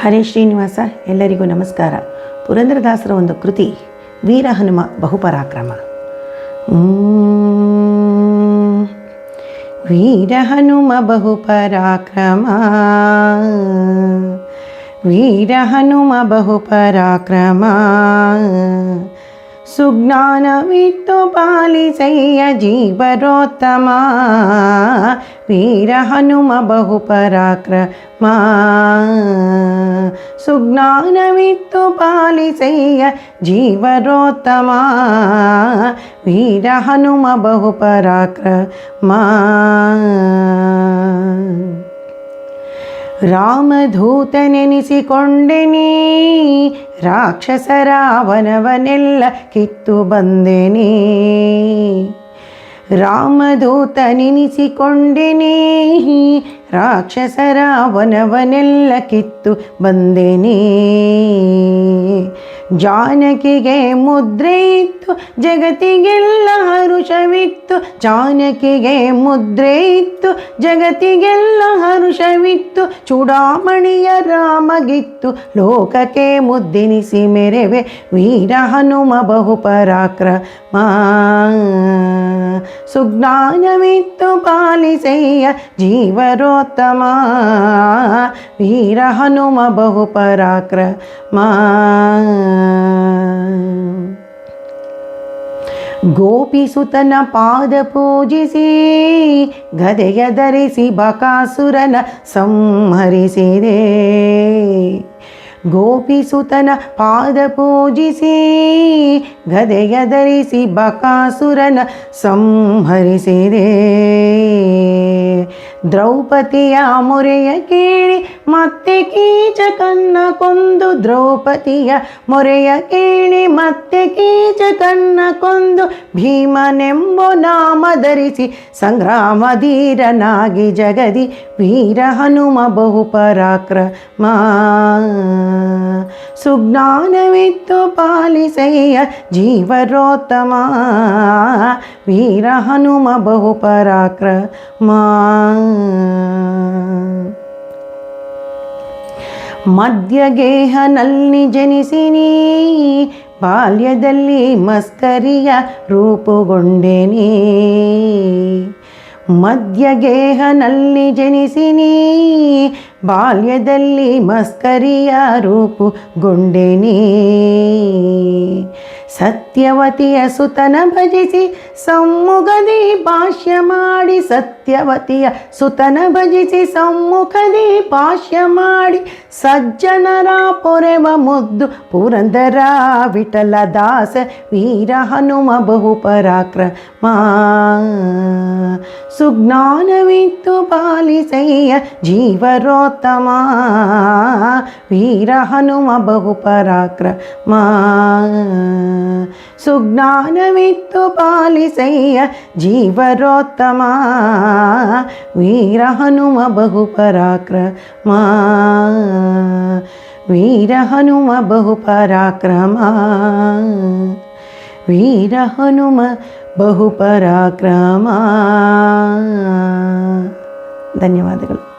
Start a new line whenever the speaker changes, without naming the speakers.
ಹರೇ ಶ್ರೀನಿವಾಸ. ಎಲ್ಲರಿಗೂ ನಮಸ್ಕಾರ. ಪುರಂದರದಾಸರ ಒಂದು ಕೃತಿ ವೀರ ಹನುಮ ಬಹುಪರಾಕ್ರಮ. ವೀರ ಹನುಮ ಬಹುಪರಾಕ್ರಮ, ವೀರ ಹನುಮ ಬಹುಪರಾಕ್ರಮ, ಸುಜ್ಞಾನವಿತ್ತು ಪಾಲಿಸಯ್ಯ ಜೀವರೋತ್ತಮ. ವೀರ ಹನುಮ ಬಹುಪರಾಕ್ರಮ, ಸುಜ್ಞಾನವಿತ್ತು ಪಾಲಿಸಯ್ಯ ಜೀವರೋತ್ತಮ. ವೀರ ಹನುಮ ಬಹುಪರಾಕ್ರಮ. ರಾಮಧೂತನೆನಿಸಿಕೊಂಡೆನೇ, ರಾಕ್ಷಸರ ವನವನೆಲ್ಲ ಕಿತ್ತು ಬಂದೆನೇ. ರಾಮಧೂತನೆನಿಸಿಕೊಂಡೆನೇ, ರಾಕ್ಷಸರ ವನವನೆಲ್ಲ ಕಿತ್ತು ಬಂದೆನೇ. ಜಾನಕಿಗೆ ಮುದ್ರೆ ಇತ್ತು, ಜಗತ್ತಿಗೆಲ್ಲ ಹರುಷವಿತ್ತು. ಜಾನಕಿಗೆ ಮುದ್ರೆ ಇತ್ತು, ಜಗತ್ತಿಗೆಲ್ಲ ಹರುಷವಿತ್ತು. ಚೂಡಾಮಣಿಯ ರಾಮಗಿತ್ತು, ಲೋಕಕ್ಕೆ ಮುದ್ದೆನಿಸಿ ಮೆರೆವೆ. ವೀರ ಹನುಮ ಬಹುಪರಾಕ್ರಮ, ಸುಜ್ಞಾನವಿತ್ತು ಪಾಲಿಸಯ್ಯ ಜೀವರೋತ್ತಮ. ವೀರ ಹನುಮ ಬಹುಪರಾಕ್ರಮ. ಗೋಪಿಸುತನ ಪಾದ ಪೂಜಿಸಿ, ಗದೆಯ ಧರಿಸಿ ಬಕಾಸುರನ ಸಂಹರಿಸಿದೆ. ಗೋಪಿಸುತನ ಪಾದ ಪೂಜಿಸಿ, ಗದೆಯ ಧರಿಸಿ ಬಕಾಸುರನ ಸಂಹರಿಸಿದೆ. ದ್ರೌಪದಿಯ ಮೊರೆಯ ಕೇಳಿ ಮತ್ತೆ ಕೀಚಕನ್ನ ಕೊಂದು. ದ್ರೌಪದಿಯ ಮೊರೆಯ ಕೇಳಿ ಮತ್ತೆ ಕೀಚಕನ್ನ ಕೊಂದು. ಭೀಮನೆಂಬ ನಾಮ ಧರಿಸಿ ಸಂಗ್ರಾಮಧೀರನಾಗಿ ಜಗದಿ. ವೀರ ಹನುಮ ಬಹುಪರಾಕ್ರಮ, ಸುಜ್ಞಾನವಿತ್ತು ಪಾಲಿಸಯ್ಯ ಜೀವರೋತ್ತಮ. ವೀರ ಹನುಮ ಬಹುಪರಾಕ್ರಮ. ಮಧ್ಯಗೇಹನಲ್ಲಿ ಜನಿಸಿನಿ, ಬಾಲ್ಯದಲ್ಲಿ ಮಸ್ಕರಿಯ ರೂಪುಗೊಂಡೆನೇ. ಮಧ್ಯಗೇಹನಲ್ಲಿ ಜನಿಸಿನಿ, ಬಾಲ್ಯದಲ್ಲಿ ಮಸ್ಕರಿಯ ರೂಪುಗೊಂಡೆನೇ. ಸತ್ಯವತಿಯ ಸುತನ ಭಜಿಸಿ ಸಮ್ಮುಖದಿ ಭಾಷ್ಯ ಮಾಡಿ. ಸತ್ಯವತಿಯ ಸುತನ ಭಜಿಸಿ ಸಮ್ಮುಖದಿ ಭಾಷ್ಯ ಮಾಡಿ. ಸಜ್ಜನರ ಪೊರೆವ ಮುದ್ದು ಪುರಂದರ ವಿಠಲ ದಾಸ. ವೀರ ಹನುಮ ಬಹುಪರಾಕ್ರಮ, ಸುಜ್ಞಾನವಿತ್ತು ಪಾಲಿಸಯ್ಯ ಜೀವರೋತ್ತಮ. ವೀರ ಹನುಮ ಬಹುಪರಾಕ್ರಮ, ಸುಜ್ಞಾನವಿತ್ತು ಪಾಲಿಸಯ್ಯ ಜೀವರೋತ್ತಮ. ವೀರ ಹನುಮ ಬಹುಪರಾಕ್ರಮ, ವೀರ ಹನುಮ ಬಹುಪರಾಕ್ರಮ, ವೀರ ಹನುಮ ಬಹುಪರಾಕ್ರಮ. ಧನ್ಯವಾದಗಳು.